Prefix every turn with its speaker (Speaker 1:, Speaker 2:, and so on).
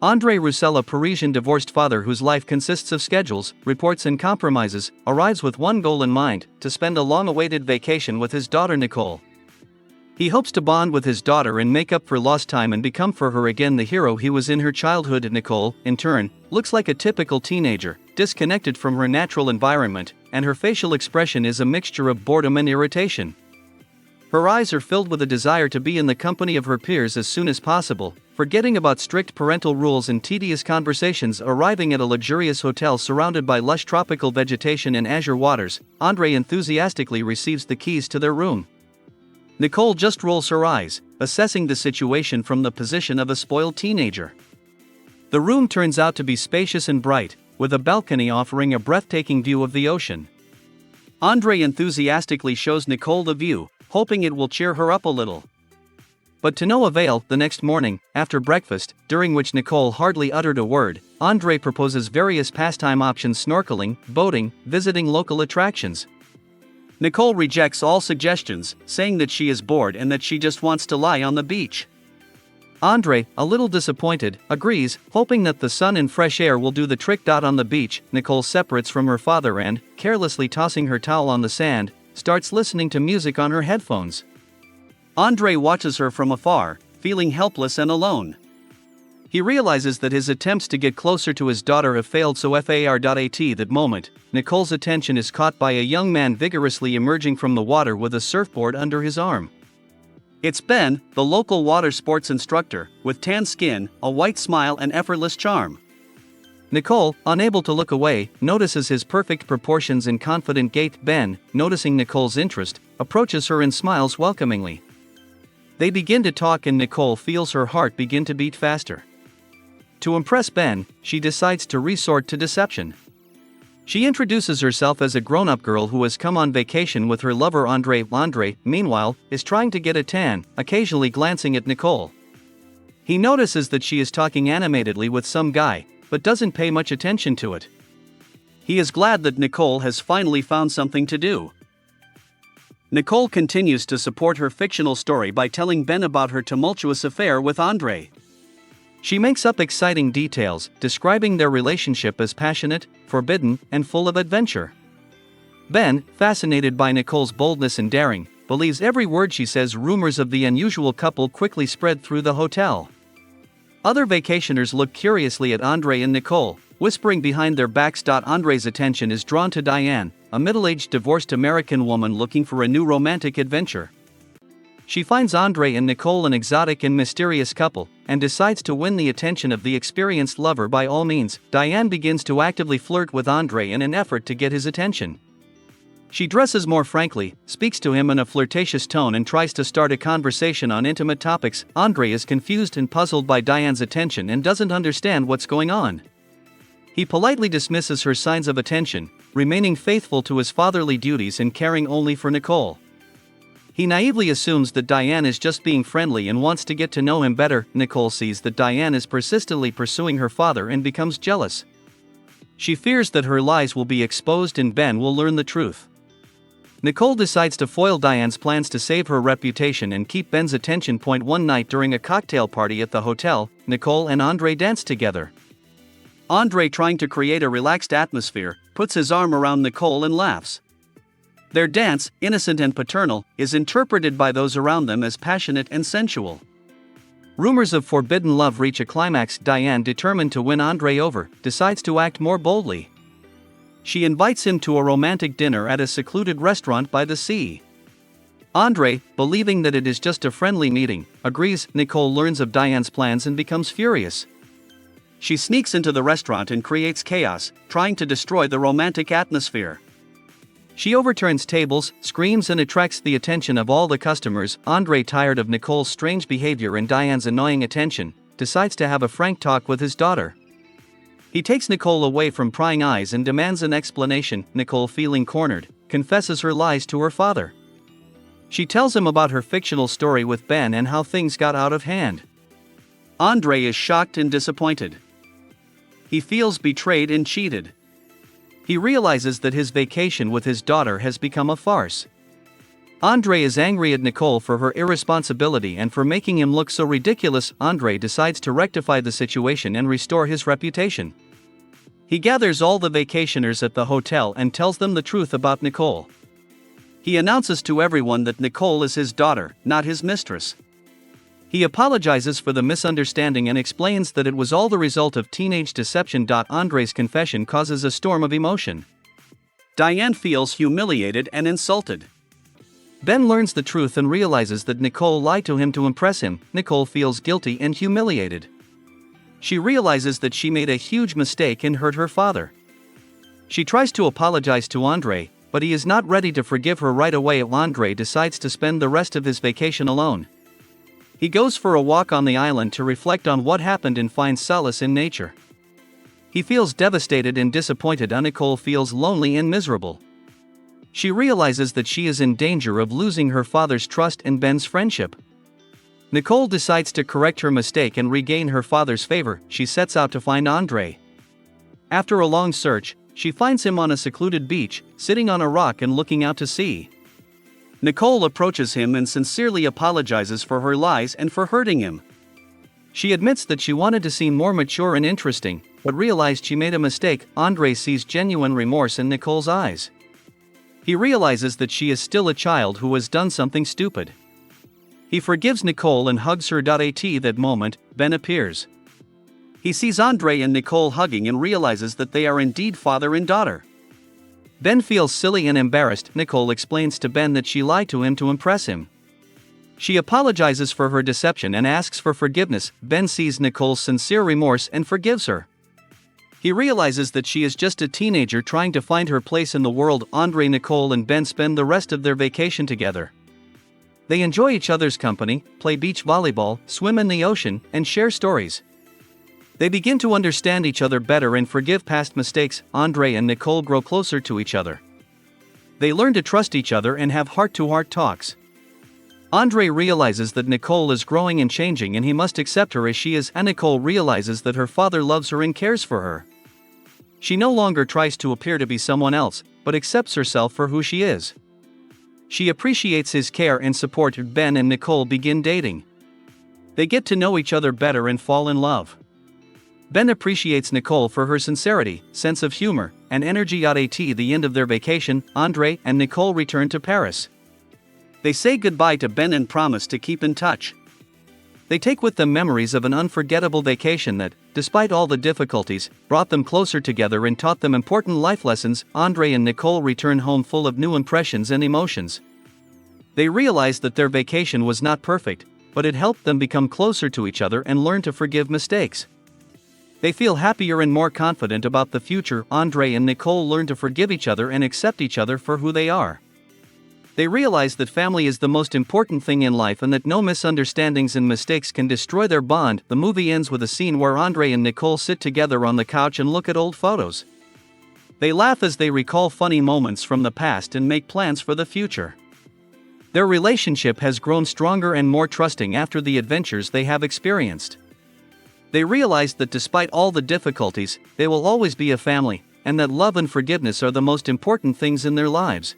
Speaker 1: André Roussel, a Parisian divorced father whose life consists of schedules, reports and compromises, arrives with one goal in mind: to spend a long-awaited vacation with his daughter Nicole. He hopes to bond with his daughter and make up for lost time and become for her again the hero he was in her childhood. Nicole, in turn, looks like a typical teenager, disconnected from her natural environment, and her facial expression is a mixture of boredom and irritation. Her eyes are filled with a desire to be in the company of her peers as soon as possible, forgetting about strict parental rules and tedious conversations. Arriving at a luxurious hotel surrounded by lush tropical vegetation and azure waters, André enthusiastically receives the keys to their room. Nicole just rolls her eyes, assessing the situation from the position of a spoiled teenager. The room turns out to be spacious and bright, with a balcony offering a breathtaking view of the ocean. André enthusiastically shows Nicole the view, hoping it will cheer her up a little. But to no avail. The next morning, after breakfast, during which Nicole hardly uttered a word, André proposes various pastime options: snorkeling, boating, visiting local attractions. Nicole rejects all suggestions, saying that she is bored and that she just wants to lie on the beach. André, a little disappointed, agrees, hoping that the sun and fresh air will do the trick. On the beach, Nicole separates from her father and, carelessly tossing her towel on the sand, starts listening to music on her headphones. André watches her from afar, feeling helpless and alone. He realizes that his attempts to get closer to his daughter have failed. At that moment, Nicole's attention is caught by a young man vigorously emerging from the water with a surfboard under his arm. It's Ben, the local water sports instructor, with tan skin, a white smile and effortless charm. Nicole, unable to look away, notices his perfect proportions and confident gait. Ben, noticing Nicole's interest, approaches her and smiles welcomingly. They begin to talk and Nicole feels her heart begin to beat faster. To impress Ben, she decides to resort to deception. She introduces herself as a grown-up girl who has come on vacation with her lover André. André, meanwhile, is trying to get a tan, occasionally glancing at Nicole. He notices that she is talking animatedly with some guy, but doesn't pay much attention to it. He is glad that Nicole has finally found something to do. Nicole continues to support her fictional story by telling Ben about her tumultuous affair with André. She makes up exciting details, describing their relationship as passionate, forbidden, and full of adventure. Ben, fascinated by Nicole's boldness and daring, believes every word she says. Rumors of the unusual couple quickly spread through the hotel. Other vacationers look curiously at André and Nicole, whispering behind their backs. André's attention is drawn to Diane, a middle-aged divorced American woman looking for a new romantic adventure. She finds André and Nicole an exotic and mysterious couple, and decides to win the attention of the experienced lover by all means. Diane begins to actively flirt with André in an effort to get his attention. She dresses more frankly, speaks to him in a flirtatious tone and tries to start a conversation on intimate topics. André is confused and puzzled by Diane's attention and doesn't understand what's going on. He politely dismisses her signs of attention, remaining faithful to his fatherly duties and caring only for Nicole. He naively assumes that Diane is just being friendly and wants to get to know him better. Nicole sees that Diane is persistently pursuing her father and becomes jealous. She fears that her lies will be exposed and Ben will learn the truth. Nicole decides to foil Diane's plans to save her reputation and keep Ben's attention. One night during a cocktail party at the hotel, Nicole and André dance together. André, trying to create a relaxed atmosphere, puts his arm around Nicole and laughs. Their dance, innocent and paternal, is interpreted by those around them as passionate and sensual. Rumors of forbidden love reach a climax. Diane, determined to win André over, decides to act more boldly. She invites him to a romantic dinner at a secluded restaurant by the sea. André, believing that it is just a friendly meeting, agrees. Nicole learns of Diane's plans and becomes furious. She sneaks into the restaurant and creates chaos, trying to destroy the romantic atmosphere. She overturns tables, screams and attracts the attention of all the customers. André, tired of Nicole's strange behavior and Diane's annoying attention, decides to have a frank talk with his daughter. He takes Nicole away from prying eyes and demands an explanation. Nicole, feeling cornered, confesses her lies to her father. She tells him about her fictional story with Ben and how things got out of hand. André is shocked and disappointed. He feels betrayed and cheated. He realizes that his vacation with his daughter has become a farce. Andre is angry at Nicole for her irresponsibility and for making him look so ridiculous. Andre decides to rectify the situation and restore his reputation. He gathers all the vacationers at the hotel and tells them the truth about Nicole. He announces to everyone that Nicole is his daughter, not his mistress. He apologizes for the misunderstanding and explains that it was all the result of teenage deception. Andre's confession causes a storm of emotion. Diane feels humiliated and insulted. Ben learns the truth and realizes that Nicole lied to him to impress him. Nicole feels guilty and humiliated. She realizes that she made a huge mistake and hurt her father. She tries to apologize to Andre, but he is not ready to forgive her right away. Andre decides to spend the rest of his vacation alone. He goes for a walk on the island to reflect on what happened and finds solace in nature. He feels devastated and disappointed. Nicole feels lonely and miserable. She realizes that she is in danger of losing her father's trust and Ben's friendship. Nicole decides to correct her mistake and regain her father's favor. She sets out to find Andre. After a long search, she finds him on a secluded beach, sitting on a rock and looking out to sea. Nicole approaches him and sincerely apologizes for her lies and for hurting him. She admits that she wanted to seem more mature and interesting, but realized she made a mistake. Andre sees genuine remorse in Nicole's eyes. He realizes that she is still a child who has done something stupid. He forgives Nicole and hugs her. At that moment, Ben appears. He sees Andre and Nicole hugging and realizes that they are indeed father and daughter. Ben feels silly and embarrassed. Nicole explains to Ben that she lied to him to impress him. She apologizes for her deception and asks for forgiveness. Ben sees Nicole's sincere remorse and forgives her. He realizes that she is just a teenager trying to find her place in the world. Andre, Nicole, and Ben spend the rest of their vacation together. They enjoy each other's company, play beach volleyball, swim in the ocean, and share stories. They begin to understand each other better and forgive past mistakes. Andre and Nicole grow closer to each other. They learn to trust each other and have heart-to-heart talks. Andre realizes that Nicole is growing and changing and he must accept her as she is, and Nicole realizes that her father loves her and cares for her. She no longer tries to appear to be someone else, but accepts herself for who she is. She appreciates his care and support. Ben and Nicole begin dating. They get to know each other better and fall in love. Ben appreciates Nicole for her sincerity, sense of humor, and energy. At the end of their vacation, Andre and Nicole return to Paris. They say goodbye to Ben and promise to keep in touch. They take with them memories of an unforgettable vacation that, despite all the difficulties, brought them closer together and taught them important life lessons. Andre and Nicole return home full of new impressions and emotions. They realize that their vacation was not perfect, but it helped them become closer to each other and learn to forgive mistakes. They feel happier and more confident about the future. Andre and Nicole learn to forgive each other and accept each other for who they are. They realize that family is the most important thing in life and that no misunderstandings and mistakes can destroy their bond. The movie ends with a scene where Andre and Nicole sit together on the couch and look at old photos. They laugh as they recall funny moments from the past and make plans for the future. Their relationship has grown stronger and more trusting after the adventures they have experienced. They realize that despite all the difficulties, they will always be a family, and that love and forgiveness are the most important things in their lives.